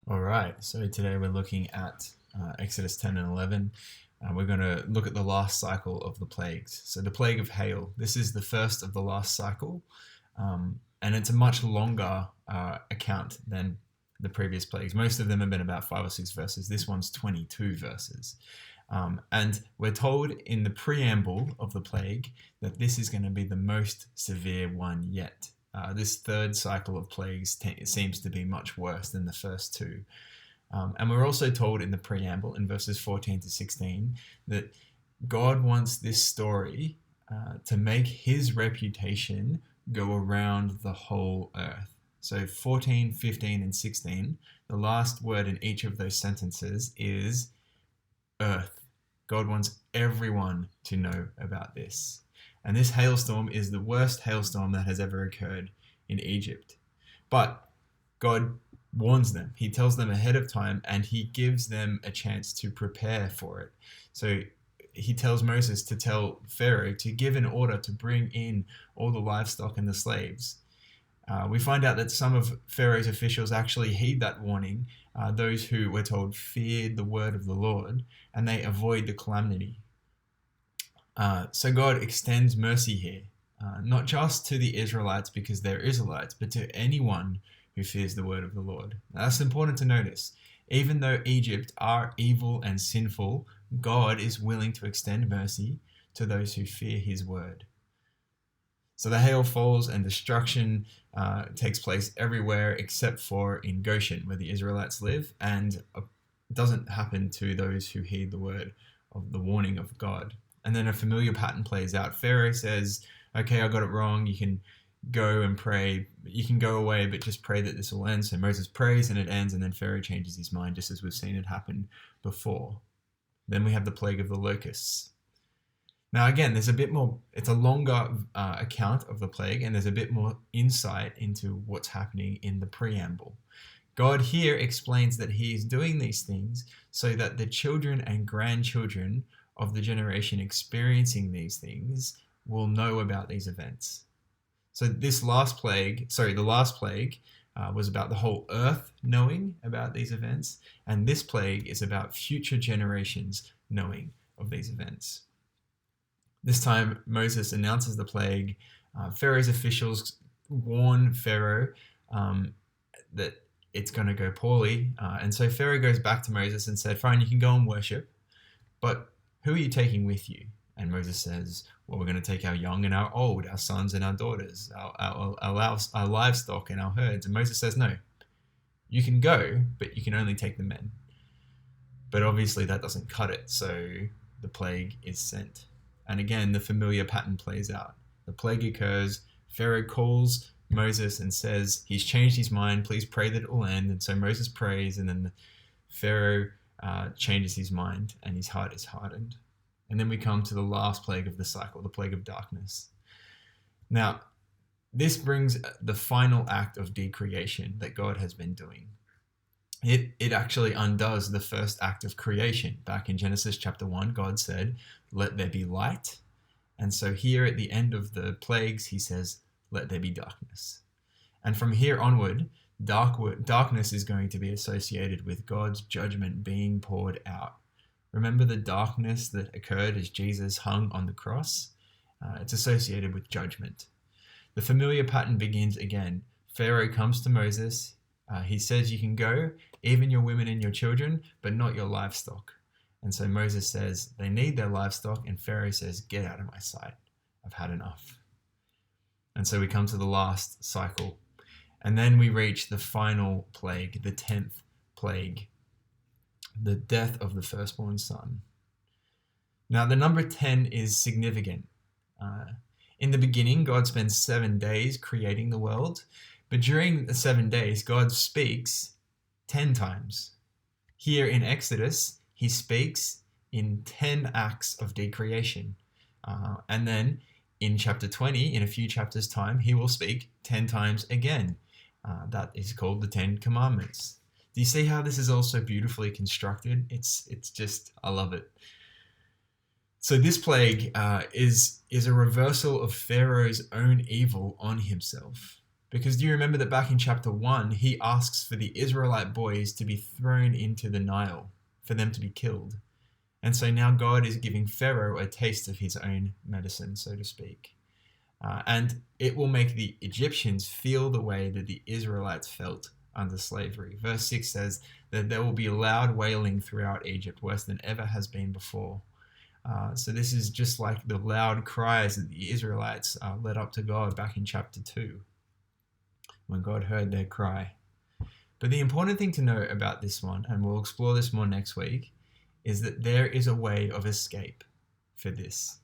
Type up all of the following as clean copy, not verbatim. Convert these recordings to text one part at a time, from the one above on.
All right, so today we're looking at Exodus 10 and 11. We're going to look at the last cycle of the plagues. So, the plague of hail, this is the first of the last cycle, and it's a much longer account than the previous plagues. Most of them have been about 5 or 6 verses. This one's 22 verses. And we're told in the preamble of the plague that this is going to be the most severe one yet. This third cycle of plagues seems to be much worse than the first two. And we're also told in the preamble, in verses 14 to 16, that God wants this story to make his reputation go around the whole earth. So 14, 15, and 16, the last word in each of those sentences is earth. God wants everyone to know about this. And this hailstorm is the worst hailstorm that has ever occurred in Egypt. But God warns them. He tells them ahead of time, and he gives them a chance to prepare for it. So he tells Moses to tell Pharaoh to give an order to bring in all the livestock and the slaves. We find out that some of Pharaoh's officials actually heed that warning, those who, we're told, feared the word of the Lord, and they avoid the calamity. So God extends mercy here, not just to the Israelites because they're Israelites, but to anyone who fears the word of the Lord. Now, that's important to notice. Even though Egypt are evil and sinful, God is willing to extend mercy to those who fear his word. So the hail falls and destruction takes place everywhere except for in Goshen, where the Israelites live, and it doesn't happen to those who heed the word of the warning of God. And then a familiar pattern plays out. Pharaoh says, okay, I got it wrong. You can go and pray. You can go away, but just pray that this will end. So Moses prays and it ends, and then Pharaoh changes his mind, just as we've seen it happen before. Then we have the plague of the locusts. Now, again, there's a bit more, it's a longer account of the plague, and there's a bit more insight into what's happening in the preamble. God here explains that he is doing these things so that the children and grandchildren of the generation experiencing these things will know about these events. So the last plague was about the whole earth knowing about these events, and this plague is about future generations knowing of these events. This time, Moses announces the plague. Pharaoh's officials warn Pharaoh that it's going to go poorly. And so Pharaoh goes back to Moses and said, fine, you can go and worship, but who are you taking with you? And Moses says, well, we're going to take our young and our old, our sons and our daughters, our livestock and our herds. And Moses says, no, you can go, but you can only take the men. But obviously that doesn't cut it, so the plague is sent. And again, the familiar pattern plays out. The plague occurs, Pharaoh calls Moses and says, he's changed his mind, please pray that it will end. And so Moses prays, and then Pharaoh changes his mind, and his heart is hardened. And then we come to the last plague of the cycle, the plague of darkness. Now, this brings the final act of decreation that God has been doing. It actually undoes the first act of creation. Back in Genesis chapter 1, God said, let there be light. And so here at the end of the plagues, he says, let there be darkness. And from here onward, darkness is going to be associated with God's judgment being poured out. Remember the darkness that occurred as Jesus hung on the cross? It's associated with judgment. The familiar pattern begins again. Pharaoh comes to Moses. He says, you can go, even your women and your children, but not your livestock. And so Moses says, they need their livestock, and Pharaoh says, get out of my sight. I've had enough. And so we come to the last cycle. And then we reach the final plague, the 10th plague, the death of the firstborn son. Now, the number 10 is significant. In the beginning, God spends 7 days creating the world, but during the 7 days, God speaks 10 times. Here in Exodus, he speaks in 10 acts of decreation. And then in chapter 20, in a few chapters' time, he will speak 10 times again. That is called the 10 Commandments. Do you see how this is also beautifully constructed? It's just, I love it. So this plague is a reversal of Pharaoh's own evil on himself. Because do you remember that back in chapter 1, he asks for the Israelite boys to be thrown into the Nile, for them to be killed. And so now God is giving Pharaoh a taste of his own medicine, so to speak. And it will make the Egyptians feel the way that the Israelites felt under slavery. Verse 6 says that there will be loud wailing throughout Egypt, worse than ever has been before. So this is just like the loud cries that the Israelites led up to God back in chapter 2, when God heard their cry. But the important thing to note about this one, and we'll explore this more next week, is that there is a way of escape for this.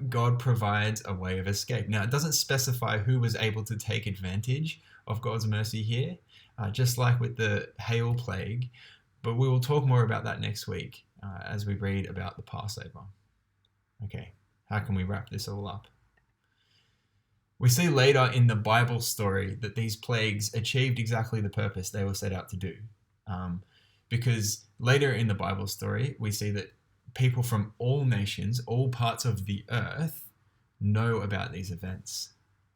God provides a way of escape. Now, it doesn't specify who was able to take advantage of God's mercy here, just like with the hail plague, but we will talk more about that next week as we read about the Passover. Okay, how can we wrap this all up? We see later in the Bible story that these plagues achieved exactly the purpose they were set out to do. Because later in the Bible story, we see that people from all nations, all parts of the earth, know about these events.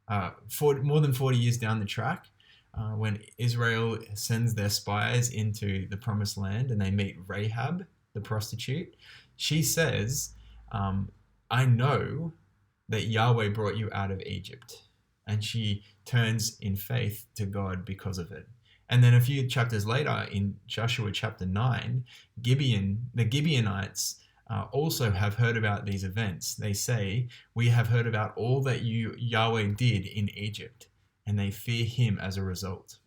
More than 40 years down the track, when Israel sends their spies into the promised land and they meet Rahab, the prostitute, she says, I know that Yahweh brought you out of Egypt. And she turns in faith to God because of it. And then a few chapters later, in Joshua chapter 9, the Gibeonites also have heard about these events. They say, we have heard about all that Yahweh did in Egypt, and they fear him as a result.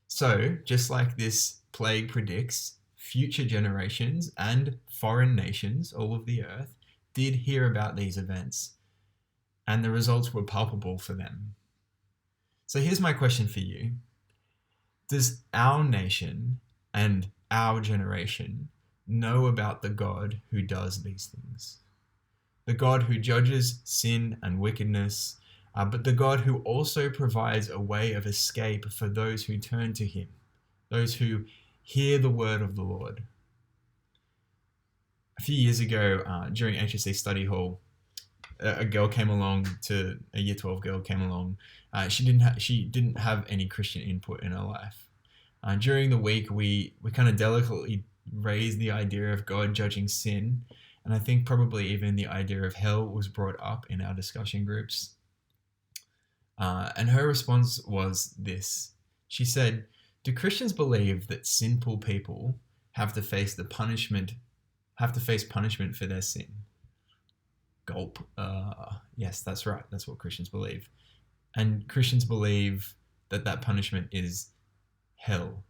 So, just like this plague predicts, future generations and foreign nations, all of the earth, did hear about these events, and the results were palpable for them. So here's my question for you. Does our nation and our generation know about the God who does these things? The God who judges sin and wickedness, but the God who also provides a way of escape for those who turn to him, those who hear the word of the Lord. A few years ago, during HSC study hall, a year 12 girl came along. She didn't have any Christian input in her life. During the week, we kind of delicately raised the idea of God judging sin, and I think probably even the idea of hell was brought up in our discussion groups. And her response was this. She said, "Do Christians believe that sinful people have to face punishment for their sin?" Gulp. Yes, that's right. That's what Christians believe. And Christians believe that punishment is hell.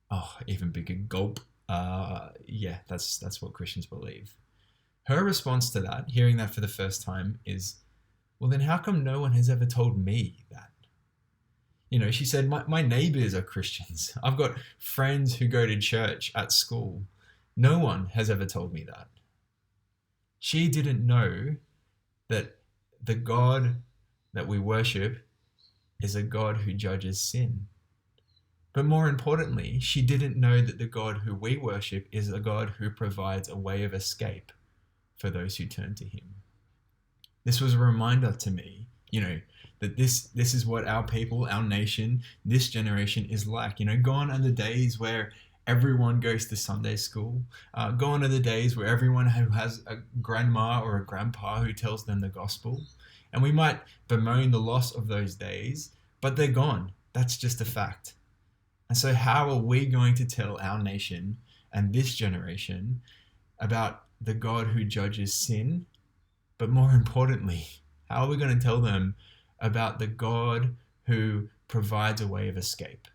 Oh, even bigger gulp. Yeah, that's what Christians believe. Her response to that, hearing that for the first time, is, well, then how come no one has ever told me that? She said, my neighbors are Christians. I've got friends who go to church at school. No one has ever told me that. She didn't know that the God that we worship is a God who judges sin. But more importantly, she didn't know that the God who we worship is a God who provides a way of escape for those who turn to him. This was a reminder to me, that this is what our people, our nation, this generation is like. Gone are the days where everyone goes to Sunday school. Gone are the days where everyone who has a grandma or a grandpa who tells them the gospel. And we might bemoan the loss of those days, but they're gone. That's just a fact. And so how are we going to tell our nation and this generation about the God who judges sin? But more importantly, how are we going to tell them about the God who provides a way of escape?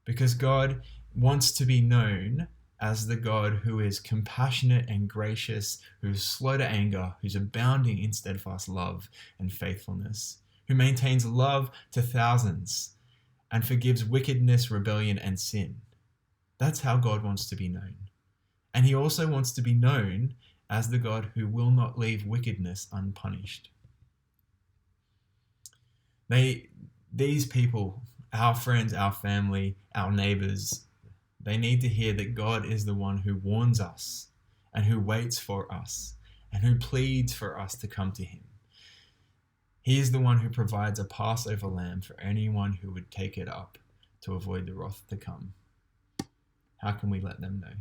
Because God wants to be known as the God who is compassionate and gracious, who's slow to anger, who's abounding in steadfast love and faithfulness, who maintains love to thousands and forgives wickedness, rebellion, and sin. That's how God wants to be known. And he also wants to be known as the God who will not leave wickedness unpunished. These people, our friends, our family, our neighbors, they need to hear that God is the one who warns us and who waits for us and who pleads for us to come to him. He is the one who provides a Passover lamb for anyone who would take it up to avoid the wrath to come. How can we let them know?